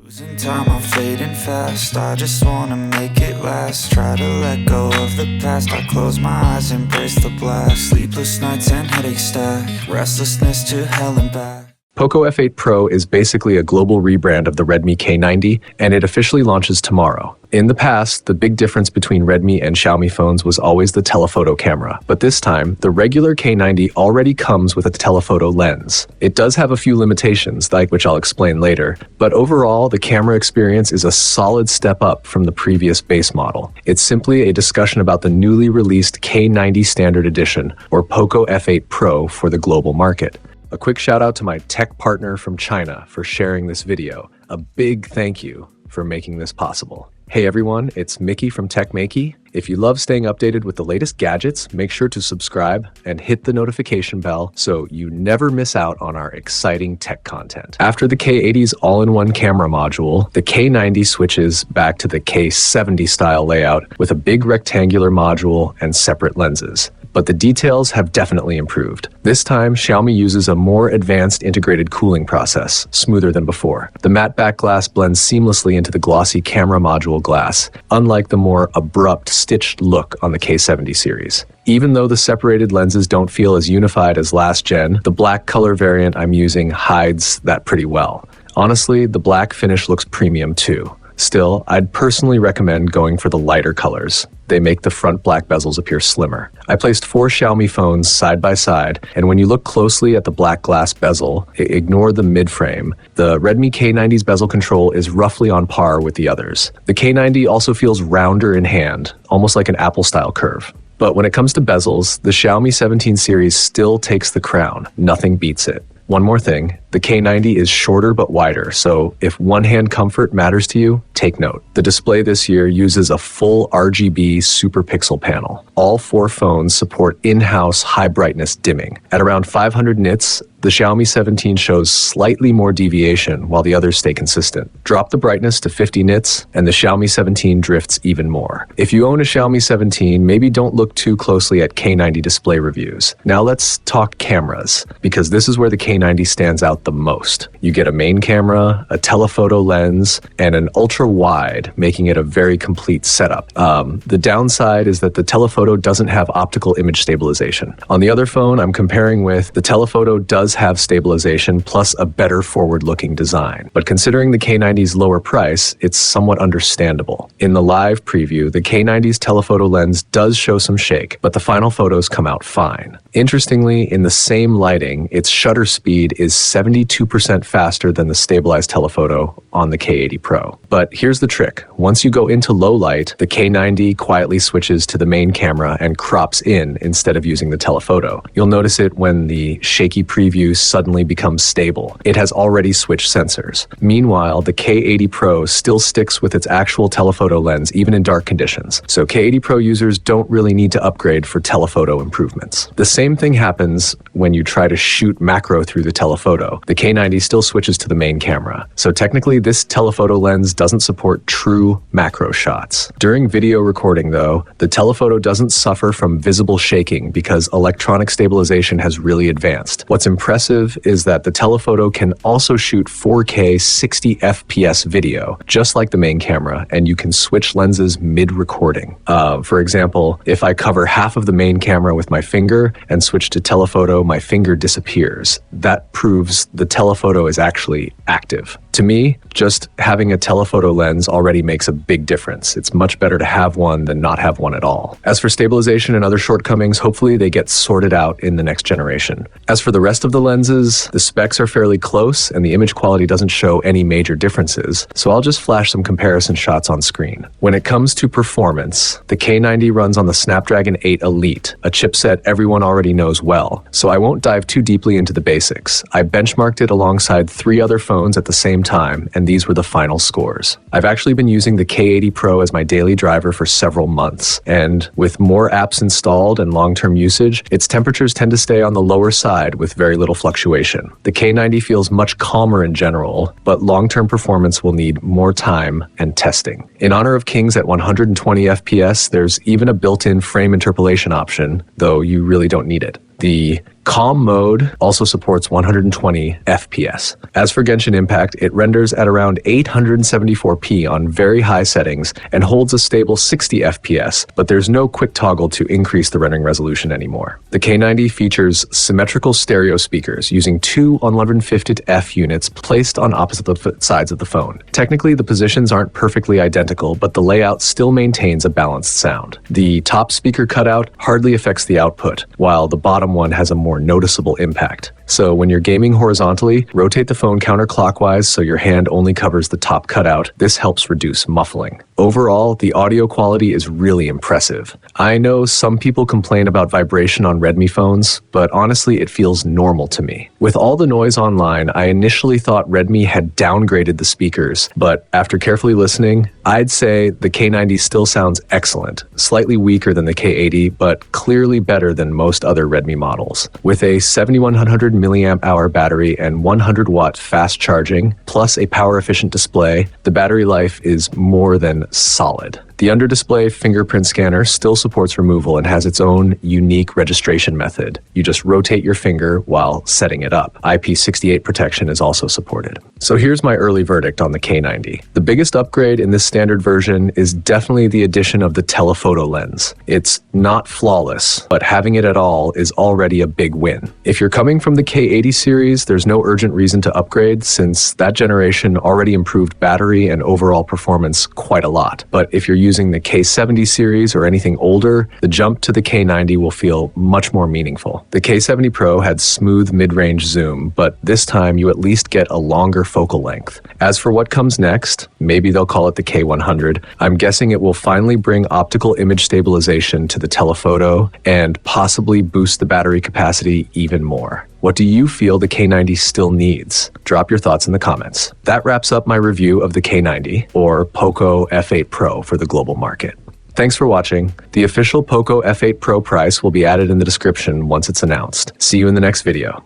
Losing time, I'm fading fast. I just wanna make it last. Try to let go of the past. I close my eyes, embrace the blast. Sleepless nights and headache stack. Restlessness to hell and back. POCO F8 Pro is basically a global rebrand of the Redmi K90, and it officially launches tomorrow. In the past, the big difference between Redmi and Xiaomi phones was always the telephoto camera, but this time, the regular K90 already comes with a telephoto lens. It does have a few limitations, which I'll explain later, but overall, the camera experience is a solid step up from the previous base model. It's simply a discussion about the newly released K90 Standard Edition, or POCO F8 Pro for the global market. A quick shout out to my tech partner from China for sharing this video. A big thank you for making this possible. Hey everyone, it's Mickey from TechMakey. If you love staying updated with the latest gadgets, make sure to subscribe and hit the notification bell so you never miss out on our exciting tech content. After the K80's all-in-one camera module, the K90 switches back to the K70 style layout with a big rectangular module and separate lenses. But the details have definitely improved. This time, Xiaomi uses a more advanced integrated cooling process, smoother than before. The matte back glass blends seamlessly into the glossy camera module glass, unlike the more abrupt, stitched look on the K70 series. Even though the separated lenses don't feel as unified as last gen, the black color variant I'm using hides that pretty well. Honestly, the black finish looks premium too. Still, I'd personally recommend going for the lighter colors. They make the front black bezels appear slimmer. I placed 4 Xiaomi phones side by side, and when you look closely at the black glass bezel, ignore the mid-frame. The Redmi K90's bezel control is roughly on par with the others. The K90 also feels rounder in hand, almost like an Apple-style curve. But when it comes to bezels, the Xiaomi 17 series still takes the crown. Nothing beats it. One more thing, the K90 is shorter but wider, so if one-hand comfort matters to you, take note. The display this year uses a full RGB super pixel panel. All 4 phones support in-house high brightness dimming. At around 500 nits, the Xiaomi 17 shows slightly more deviation while the others stay consistent. Drop the brightness to 50 nits and the Xiaomi 17 drifts even more. If you own a Xiaomi 17, maybe don't look too closely at K90 display reviews. Now let's talk cameras, because this is where the K90 stands out the most. You get a main camera, a telephoto lens, and an ultra wide, making it a very complete setup. The downside is that the telephoto doesn't have optical image stabilization. On the other phone I'm comparing with, the telephoto does have stabilization plus a better forward-looking design. But considering the K90's lower price, it's somewhat understandable. In the live preview, the K90's telephoto lens does show some shake, but the final photos come out fine. Interestingly, in the same lighting, its shutter speed is 72% faster than the stabilized telephoto on the K80 Pro. But here's the trick. Once you go into low light, the K90 quietly switches to the main camera and crops in instead of using the telephoto. You'll notice it when the shaky preview suddenly becomes stable. It has already switched sensors. Meanwhile, the K80 Pro still sticks with its actual telephoto lens even in dark conditions. So K80 Pro users don't really need to upgrade for telephoto improvements. The same thing happens when you try to shoot macro through the telephoto. The K90 still switches to the main camera. So technically this telephoto lens doesn't support true macro shots. During video recording though, the telephoto doesn't suffer from visible shaking because electronic stabilization has really advanced. What's impressive is that the telephoto can also shoot 4K 60 FPS video, just like the main camera, and you can switch lenses mid-recording. For example, if I cover half of the main camera with my finger and switch to telephoto, my finger disappears. That proves the telephoto is actually active. To me, just having a telephoto lens already makes a big difference. It's much better to have one than not have one at all. As for stabilization and other shortcomings, hopefully they get sorted out in the next generation. As for the rest of the lenses, the specs are fairly close and the image quality doesn't show any major differences, so I'll just flash some comparison shots on screen. When it comes to performance, the K90 runs on the Snapdragon 8 Elite, a chipset everyone already knows well, so I won't dive too deeply into the basics. I benchmarked it alongside 3 other phones at the same time, and these were the final scores. I've actually been using the K80 Pro as my daily driver for several months, and with more apps installed and long-term usage, its temperatures tend to stay on the lower side with very little fluctuation. The K90 feels much calmer in general, but long-term performance will need more time and testing. In honor of Kings at 120 FPS, there's even a built-in frame interpolation option, though you really don't need it. The Calm mode also supports 120 FPS. As for Genshin Impact, it renders at around 874p on very high settings and holds a stable 60 FPS, but there's no quick toggle to increase the rendering resolution anymore. The K90 features symmetrical stereo speakers using two 1150f units placed on opposite sides of the phone. Technically, the positions aren't perfectly identical, but the layout still maintains a balanced sound. The top speaker cutout hardly affects the output, while the bottom one has a more noticeable impact. So when you're gaming horizontally, rotate the phone counterclockwise so your hand only covers the top cutout. This helps reduce muffling. Overall, the audio quality is really impressive. I know some people complain about vibration on Redmi phones, but honestly, it feels normal to me. With all the noise online, I initially thought Redmi had downgraded the speakers, but after carefully listening, I'd say the K90 still sounds excellent, slightly weaker than the K80, but clearly better than most other Redmi models. With a 7100 milliamp hour battery and 100 watt fast charging, plus a power efficient display, the battery life is more than solid. The under-display fingerprint scanner still supports removal and has its own unique registration method. You just rotate your finger while setting it up. IP68 protection is also supported. So here's my early verdict on the K90. The biggest upgrade in this standard version is definitely the addition of the telephoto lens. It's not flawless, but having it at all is already a big win. If you're coming from the K80 series, there's no urgent reason to upgrade since that generation already improved battery and overall performance quite a lot. But if you're using the K70 series or anything older, the jump to the K90 will feel much more meaningful. The K70 Pro had smooth mid-range zoom, but this time you at least get a longer focal length. As for what comes next, maybe they'll call it the K100. I'm guessing it will finally bring optical image stabilization to the telephoto and possibly boost the battery capacity even more. What do you feel the K90 still needs? Drop your thoughts in the comments. That wraps up my review of the K90, or POCO F8 Pro for the global market. Thanks for watching. The official POCO F8 Pro price will be added in the description once it's announced. See you in the next video.